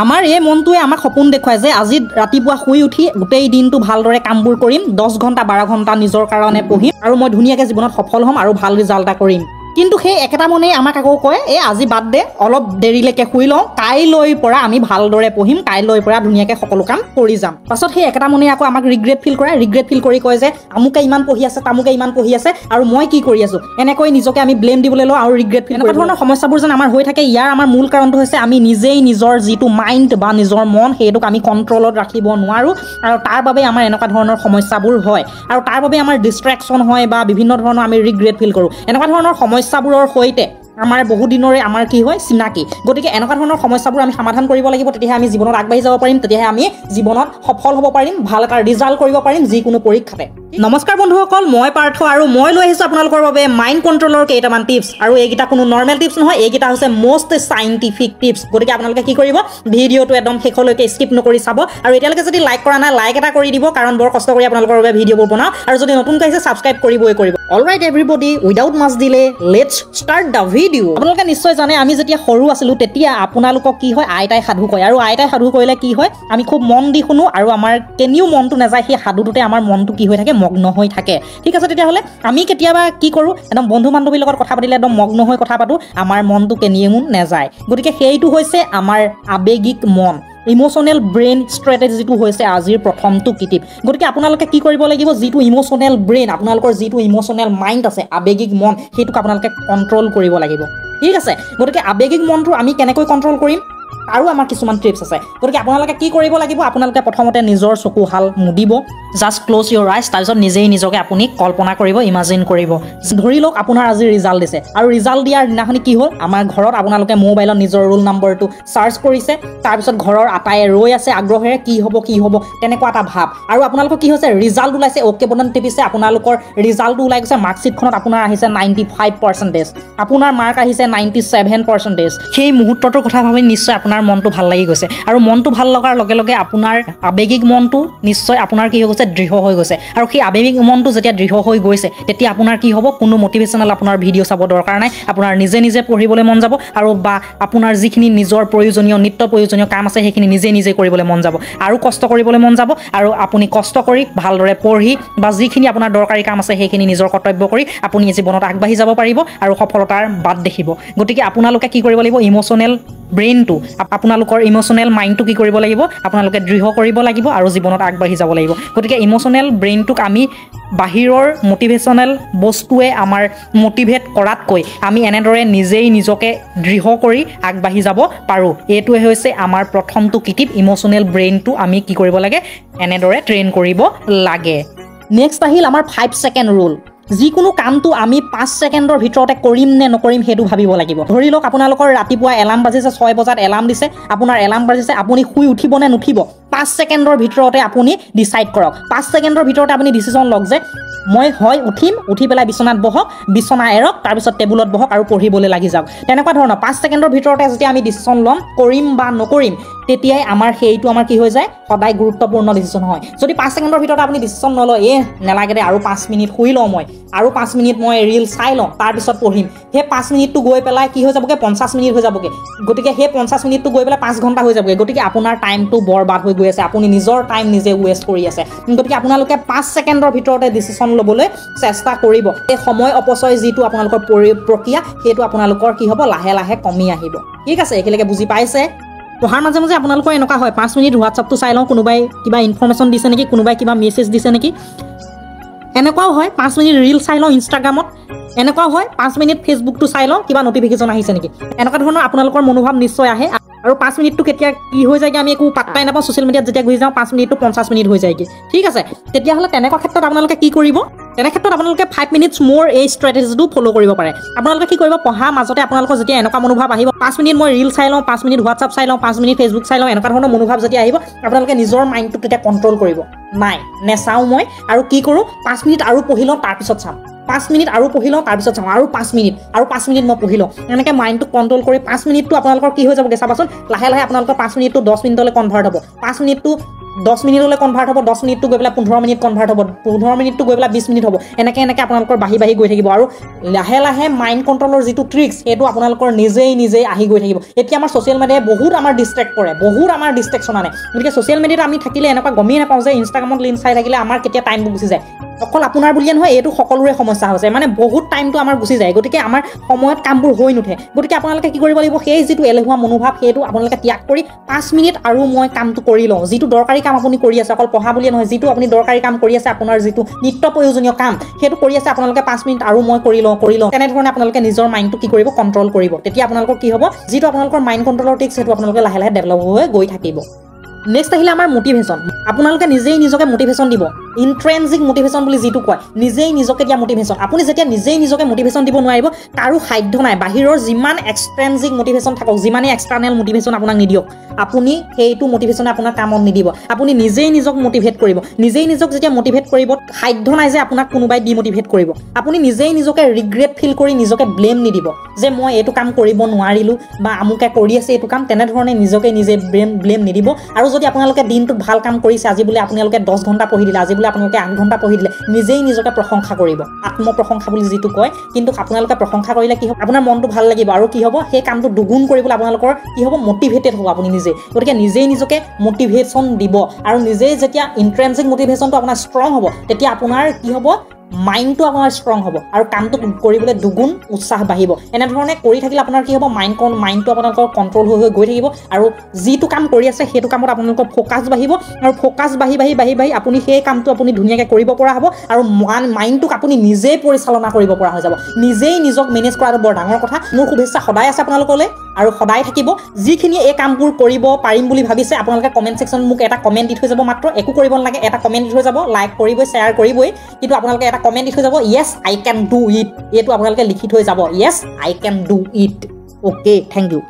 আমাৰ এই মনটোৱে আমাক সপোন দেখুৱায় যে আজি ৰাতিপুৱা শুই উঠি গোটেই দিনটো ভালদৰে কামবোৰ কৰিম, 10 ঘণ্টা 12 ঘণ্টা নিজৰ কাৰণে পঢ়িম আৰু মই ধুনীয়াকৈ জীৱনত সফল হ'ম আৰু ভাল ৰিজাল্ট এটা কৰিম। কিন্তু সেই একেটা মনেই আমাক আকৌ কয় আজি বাদ দে, অলপ দেৰিলৈকে শুই লওঁ, কাইলৈৰ পৰা আমি ভালদৰে পঢ়িম, কাইলৈৰ পৰা ধুনীয়াকৈ সকলো কাম কৰি যাম। পাছত সেই একেটা মনেই আকৌ আমাক ৰিগ্ৰেট ফিল কৰে, ৰিগ্ৰেট ফিল কৰি কয় যে আমুকে ইমান পঢ়ি আছে, তামুকে ইমান পঢ়ি আছে আৰু মই কি কৰি আছোঁ, এনেকৈ নিজকে আমি ব্লেম দিবলৈ লওঁ আৰু ৰিগ্ৰেট ফিল। এনেকুৱা ধৰণৰ সমস্যাবোৰ যেন আমাৰ হৈ থাকে, ইয়াৰ আমাৰ মূল কাৰণটো হৈছে আমি নিজেই নিজৰ যিটো মাইণ্ড বা নিজৰ মন সেইটোক আমি কণ্ট্ৰলত ৰাখিব নোৱাৰোঁ আৰু তাৰ বাবে আমাৰ এনেকুৱা ধৰণৰ সমস্যাবোৰ হয় আৰু তাৰ বাবে আমাৰ ডিষ্ট্ৰেকশ্যন হয় বা বিভিন্ন ধৰণৰ আমি ৰিগ্ৰেট ফিল কৰোঁ। এনেকুৱা ধৰণৰ সমস্যাবোৰৰ সৈতে আমাৰ বহুদিনৰে আমাৰ কি হয় চিনাকি। গতিকে এনেকুৱা ধৰণৰ সমস্যাবোৰ আমি সমাধান কৰিব লাগিব, তেতিয়াহে আমি জীৱনত আগবাঢ়ি যাব পাৰিম, তেতিয়াহে আমি জীৱনত সফল হ'ব পাৰিম, ভাল এটা ৰিজাল্ট কৰিব পাৰিম যিকোনো পৰীক্ষাতে। নমস্কাৰ বন্ধুসকল, মই পাৰ্থ আৰু মই লৈ আহিছোঁ আপোনালোকৰ বাবে মাইণ্ড কণ্ট্ৰলৰ কেইটামান টিপছ। আৰু এইকেইটা কোনো নৰ্মেল টিপছ নহয়, এইকেইটা হৈছে মষ্ট চাইণ্টিফিক টিপছ। গতিকে আপোনালোকে কি কৰিব, ভিডিঅ'টো একদম শেষলৈকে স্কিপ নকৰি চাব আৰু এতিয়ালৈকে যদি লাইক কৰা নাই লাইক এটা কৰি দিব, কাৰণ বৰ কষ্ট কৰি আপোনালোকৰ বাবে ভিডিঅ'বোৰ বনাওঁ আৰু যদি নতুনকৈ আহিছে ছাবস্ক্ৰাইব কৰিবই কৰিব। Alright everybody, without much delay let's start the video'. আপোনালোকে নিশ্চয় জানে আমি যেতিয়া সৰু আছিলোঁ তেতিয়া আপোনালোকক কি হয় আইতাই সাধু কয় আৰু আইতাই সাধু কৰিলে কি হয় আমি খুব মন দি শুনো আৰু আমাৰ কেনিও মনটো নাযায়, সেই সাধুটোতে আমাৰ মনটো কি হৈ থাকে মগ্ন হৈ থাকে। ঠিক আছে, তেতিয়াহ'লে আমি কেতিয়াবা কি কৰোঁ একদম বন্ধু বান্ধৱীৰ লগত কথা পাতিলে একদম মগ্ন হৈ কথা পাতোঁ, আমাৰ মনটো কেনিও নাযায়। গতিকে সেইটো হৈছে আমাৰ আৱেগিক মন। ইম'চনেল ব্ৰেইন ষ্ট্ৰেটেজিটো হৈছে আজিৰ প্ৰথমটো কিটিপ। গতিকে আপোনালোকে কি কৰিব লাগিব, যিটো ইম'চনেল ব্ৰেইন আপোনালোকৰ যিটো ইম'চনেল মাইণ্ড আছে, আৱেগিক মন, সেইটোক আপোনালোকে কণ্ট্ৰল কৰিব লাগিব। ঠিক আছে, গতিকে আৱেগিক মনটো আমি কেনেকৈ কণ্ট্ৰল কৰিম আৰু আমাৰ কিছুমান টিপছ আছে। গতিকে আপোনালোকে কি কৰিব লাগিব, আপোনালোকে প্ৰথমতে নিজৰ চকুহাল মুদিব, জাষ্ট ক্ল'জ ইয়'ৰ আইজ, তাৰপিছত নিজেই নিজকে আপুনি কল্পনা কৰিব, ইমাজিন কৰিব। ধৰি লওক আপোনাৰ আজি ৰিজাল্ট দিছে আৰু ৰিজাল্ট দিয়াৰ দিনাখনি কি হ'ল, আমাৰ ঘৰত আপোনালোকে মোবাইলত নিজৰ ৰোল নম্বৰটো চাৰ্চ কৰিছে, তাৰপিছত ঘৰৰ আটায়ে ৰৈ আছে আগ্ৰহেৰে কি হ'ব তেনেকুৱা এটা ভাৱ। আৰু আপোনালোকৰ কি হৈছে ৰিজাল্ট ওলাইছে, অ'কে বটন টিপিছে, আপোনালোকৰ ৰিজাল্টটো ওলাই গৈছে, মাৰ্কশ্বিটখনত আপোনাৰ আহিছে 95%, আপোনাৰ মাৰ্ক আহিছে 97%। সেই মুহূৰ্তটোৰ কথা ভাবি নিশ্চয় আপোনাৰ মনটো ভাল লাগি গৈছে আৰু মনটো ভাল লগাৰ লগে লগে আপোনাৰ আৱেগিক মনটো নিশ্চয় আপোনাৰ কি হৈ গৈছে দৃঢ় হৈ গৈছে। আৰু সেই আৱেগিক মনটো যেতিয়া দৃঢ় হৈ গৈছে তেতিয়া আপোনাৰ কি হ'ব, কোনো মটিভেশ্যনেল আপোনাৰ ভিডিঅ' চাব দৰকাৰ নাই, আপোনাৰ নিজে নিজে পঢ়িবলৈ মন যাব আৰু বা আপোনাৰ যিখিনি নিজৰ প্ৰয়োজনীয় নিত্য প্ৰয়োজনীয় কাম আছে সেইখিনি নিজে নিজে কৰিবলৈ মন যাব আৰু কষ্ট কৰিবলৈ মন যাব। আৰু আপুনি কষ্ট কৰি ভালদৰে পঢ়ি বা যিখিনি আপোনাৰ দৰকাৰী কাম আছে সেইখিনি নিজৰ কৰ্তব্য কৰি আপুনি জীৱনত আগবাঢ়ি যাব পাৰিব আৰু সফলতাৰ বাট দেখিব। গতিকে আপোনালোকে কি কৰিব লাগিব, ইম'চনেল ব্ৰেইনটো, আপোনালোকৰ ইম'চনেল মাইণ্ডটো কি কৰিব লাগিব, আপোনালোকে দৃঢ় কৰিব লাগিব আৰু জীৱনত আগবাঢ়ি যাব লাগিব। গতিকে ইম'চনেল ব্ৰেইনটোক আমি বাহিৰৰ মটিভেশ্যনেল বস্তুৱে আমাৰ মটিভেট কৰাতকৈ আমি এনেদৰে নিজেই নিজকে দৃঢ় কৰি আগবাঢ়ি যাব পাৰোঁ। এইটোৱে হৈছে আমাৰ প্ৰথমটো কিটিপ, ইম'চনেল ব্ৰেইনটো আমি কি কৰিব লাগে, এনেদৰে ট্ৰেইন কৰিব লাগে। নেক্সট আহিল আমাৰ 5 ছেকেণ্ড ৰুল। যিকোনো কামটো আমি 5 ছেকেণ্ডৰ ভিতৰতে কৰিম নে নকৰিম সেইটো ভাবিব লাগিব। ধৰি লওক আপোনালোকৰ ৰাতিপুৱা এলাৰ্ম বাজিছে, 6 বজাত এলাৰ্ম দিছে, আপোনাৰ এলাৰ্ম বাজিছে, আপুনি শুই উঠিব নে নুঠিব 5 ছেকেণ্ডৰ ভিতৰতে আপুনি ডিচাইড কৰক। 5 ছেকেণ্ডৰ ভিতৰতে আপুনি ডিচিশ্যন লওক যে মই হয় উঠিম, উঠি পেলাই বিচনাত বহক, বিচনা এৰক, তাৰপিছত টেবুলত বহক আৰু পঢ়িবলৈ লাগি যাওক। তেনেকুৱা ধৰণৰ 5 ছেকেণ্ডৰ ভিতৰতে যেতিয়া আমি ডিচিশ্যন ল'ম কৰিম বা নকৰিম, তেতিয়াই আমাৰ সেইটো আমাৰ কি হৈ যায় সদায় গুৰুত্বপূৰ্ণ ডিচিশ্যন হয়। যদি 5 ছেকেণ্ডৰ ভিতৰতে আপুনি ডিচিশ্যন নলয়, নেলাগে দে আৰু 5 মিনিট শুই লওঁ, মই আৰু 5 মিনিট মই ৰিল চাই লওঁ তাৰপিছত পঢ়িম, সেই 5 মিনিটটো গৈ পেলাই কি হৈ যাবগৈ 50 মিনিট হৈ যাবগৈ। গতিকে সেই 50 মিনিটটো গৈ পেলাই 5 ঘণ্টা হৈ যাবগৈ। গতিকে আপোনাৰ টাইমটো বৰবাদ হৈ গৈ আছে, আপুনি নিজৰ টাইম নিজে ৱেষ্ট কৰি আছে। গতিকে আপোনালোকে 5 ছেকেণ্ডৰ ভিতৰতে ডিচিশ্যন ল'বলৈ চেষ্টা কৰিব। এই সময় অপচয় যিটো আপোনালোকৰ প্ৰক্ৰিয়া সেইটো আপোনালোকৰ কি হ'ব, লাহে লাহে কমি আহিব। ঠিক আছে, একেলগে বুজি পাইছে? পঢ়াৰ মাজে মাজে আপোনালোকৰ এনেকুৱা হয় 5 মিনিট হোৱাটছআপটো চাই লওঁ, কোনোবাই কিবা ইনফৰ্মেশ্যন দিছে নেকি, কোনোবাই কিবা মেছেজ দিছে নেকি, এনেকুৱাও হয় 5 মিনিট ৰিল চাই লওঁ ইনষ্টাগ্ৰামত, এনেকুৱাও হয় 5 মিনিট ফেচবুকটো চাই লওঁ কিবা নটিফিকেশ্যন আহিছে নেকি। এনেকুৱা ধৰণৰ আপোনালোকৰ মনোভাৱ নিশ্চয় আহে আৰু 5 মিনিটটো কেতিয়া কি হৈ যায়গৈ আমি একো পাত্তাই নাপাওঁ। ছ'চিয়েল মিডিয়াত যেতিয়া ঘূৰি যাওঁ 5 মিনিটটো 50 মিনিট হৈ যায়গৈ। ঠিক আছে, তেতিয়াহ'লে তেনেকুৱা ক্ষেত্ৰত আপোনালোকে কি কৰিব, তেনে ক্ষেত্ৰত আপোনালোকে 5 মিনিটছ মোৰ এই ষ্ট্ৰেটেজিটো ফ'ল' কৰিব পাৰে। আপোনালোকে কি কৰিব, পঢ়াৰ মাজতে আপোনালোকৰ যেতিয়া এনেকুৱা মনোভাৱ আহিব 5 মিনিট মই ৰিল চাই লওঁ, 5 মিনিট হোৱাটছআপ চাই লওঁ, 5 মিনিট ফেচবুক চাই লওঁ, এনেকুৱা ধৰণৰ মনোভাৱ যেতিয়া আহিব আপোনালোকে নিজৰ মাইণ্ডটোক তেতিয়া কণ্ট্ৰল কৰিব, নাই নেচাওঁ মই আৰু কি কৰোঁ 5 মিনিট আৰু পঢ়ি লওঁ তাৰপিছত চাম। 5 মিনিট আৰু পঢ়ি লওঁ তাৰপিছত চাওঁ আৰু 5 মিনিট মই পঢ়ি লওঁ এনেকৈ মাইণ্ডটো কণ্ট্ৰল কৰি 5 মিনিটটো আপোনালোকৰ কি হৈ যাবগৈ চাবাচোন লাহে লাহে আপোনালোকৰ 5 মিনিটটো 10 মিনিটলৈ কনভাৰ্ট হ'ব 5 মিনিটটো 10 মিনিটলৈ কনভাৰ্ট হ'ব 10 মিনিটটো গৈ পেলাই 15 মিনিট কনভাৰ্ট হ'ব 15 মিনিটটো গৈ পেলাই 20 মিনিট হ'ব এনেকৈ আপোনালোকৰ বাঢ়ি গৈ থাকিব আৰু লাহে লাহে মাইণ্ড কণ্ট্ৰলৰ যিটো ট্ৰিক্স সেইটো আপোনালোকৰ নিজেই আহি গৈ থাকিব এতিয়া আমাৰ ছ'চিয়েল মিডিয়াই বহুত আমাৰ ডিষ্ট্ৰেক্ট কৰে বহুত আমাৰ ডিষ্ট্ৰেকশ্যন আনে গতিকে ছ'চিয়েল মিডিয়াত আমি থাকিলে এনেকুৱা গমেই নাপাওঁ যে ইনষ্টাগ্ৰামত লিংক চাই থাকিলে আমাৰ কেতিয়া টাইমটো গুচি যায় অকল আপোনাৰ বুলিয়ে নহয় এইটো সকলোৰে সমস্যা হৈছে মানে বহুত টাইমটো আমাৰ গুচি যায় গতিকে আমাৰ সময়ত কামবোৰ হৈ নুঠে গতিকে আপোনালোকে কি কৰিব লাগিব সেই যিটো এলেহুৱা মনোভাৱ সেইটো আপোনালোকে ত্যাগ কৰি 5 মিনিট আৰু মই কামটো কৰি লওঁ যিটো দৰকাৰী কাম আপুনি কৰি আছে অকল পঢ়া বুলিয়ে নহয় যিটো আপুনি দৰকাৰী কাম কৰি আছে আপোনাৰ যিটো নিত্য প্ৰয়োজনীয় কাম সেইটো কৰি আছে আপোনালোকে 5 মিনিট আৰু মই কৰি লওঁ তেনেধৰণে আপোনালোকে নিজৰ মাইণ্ডটো কি কৰিব কণ্ট্ৰল কৰিব তেতিয়া আপোনালোকৰ কি হ'ব যিটো আপোনালোকৰ মাইণ্ড কণ্ট্ৰলৰ ট্ৰিক্স সেইটো আপোনালোকে লাহে লাহে ডেভেলপ হৈ গৈ থাকিব নেক্সট আহিলে আমাৰ মোটিভেশ্যন আপোনালোকে নিজেই নিজকে মোটিভেশ্যন দিব ইন্ট্ৰেনজিক মোটিভেশ্যন বুলি যিটো কয় নিজেই নিজকে দিয়া মোটিভেশ্যন আপুনি যেতিয়া নিজেই নিজকে মোটিভেশ্যন দিব নোৱাৰিব কাৰো সাধ্য নাই বাহিৰৰ যিমান এক্সট্ৰেনজিক মোটিভেশ্যন থাকক যিমানেই এক্সটাৰ্নেল মোটিভেশ্যন আপোনাক নিদিয়ক আপুনি সেইটো মোটিভেশ্যনে আপোনাৰ কামত নিদিব আপুনি নিজেই নিজক মোটিভেট কৰিব নিজেই নিজক যেতিয়া মোটিভেট কৰিব সাধ্য নাই যে আপোনাক কোনোবাই ডিমোটিভেট কৰিব আপুনি নিজেই নিজকে ৰিগ্ৰেট ফিল কৰি নিজকে ব্লেম নিদিব যে মই এইটো কাম কৰিব নোৱাৰিলোঁ বা আমুকে কৰি আছে এইটো কাম তেনেধৰণে নিজকে নিজে ব্লেম নিদিব আৰু যদি আপোনালোকে দিনটোত ভাল কাম কৰিছে আজি বোলে আপোনালোকে 10 ঘণ্টা পঢ়ি দিলে আজি বোলে আপোনালোকে 8 ঘণ্টা পঢ়ি দিলে নিজেই নিজকে প্ৰশংসা কৰিব আত্মপ্ৰশংসা বুলি যিটো কয় কিন্তু আপোনালোকে প্ৰশংসা কৰিলে কি হ'ব আপোনাৰ মনটো ভাল লাগিব আৰু কি হ'ব সেই কামটো দুগুণ কৰিবলৈ আপোনালোকৰ কি হ'ব মটিভেটেড হ'ব আপুনি নিজে গতিকে নিজেই নিজকে মটিভেশ্যন দিব আৰু নিজেই যেতিয়া ইন্ট্ৰেনজিক মটিভেশ্যনটো আপোনাৰ ষ্ট্ৰং হ'ব তেতিয়া আপোনাৰ কি হ'ব মাইণ্ডটো আপোনাৰ ষ্ট্ৰং হ'ব আৰু কামটো কৰিবলৈ দুগুণ উৎসাহ বাঢ়িব এনেধৰণে কৰি থাকিলে আপোনাৰ কি হ'ব মাইণ্ডটো আপোনালোকৰ কণ্ট্ৰল হৈ গৈ থাকিব আৰু যিটো কাম কৰি আছে সেইটো কামত আপোনালোকৰ ফ'কাছ বাঢ়িব আৰু ফ'কাছ বাঢ়ি আপুনি সেই কামটো আপুনি ধুনীয়াকৈ কৰিব পৰা হ'ব আৰু মাইণ্ডটোক আপুনি নিজেই পৰিচালনা কৰিব পৰা হৈ যাব নিজেই নিজক মেনেজ কৰাটো বৰ ডাঙৰ কথা মোৰ শুভেচ্ছা সদায় আছে আপোনালোকলৈ আৰু সদায় থাকিব যিখিনিয়ে এই কামবোৰ কৰিব পাৰিম বুলি ভাবিছে আপোনালোকে কমেণ্ট ছেকশ্যনত মোক এটা কমেণ্ট দি থৈ যাব মাত্ৰ একো কৰিব নালাগে এটা কমেণ্ট দি থৈ যাব লাইক কৰিবই শ্বেয়াৰ কৰিবই কিন্তু আপোনালোকে এটা কমেণ্ট দি থৈ যাব য়েছ আই কেন ডু ইট এইটো আপোনালোকে লিখি থৈ যাব য়েছ I can do it okay thank U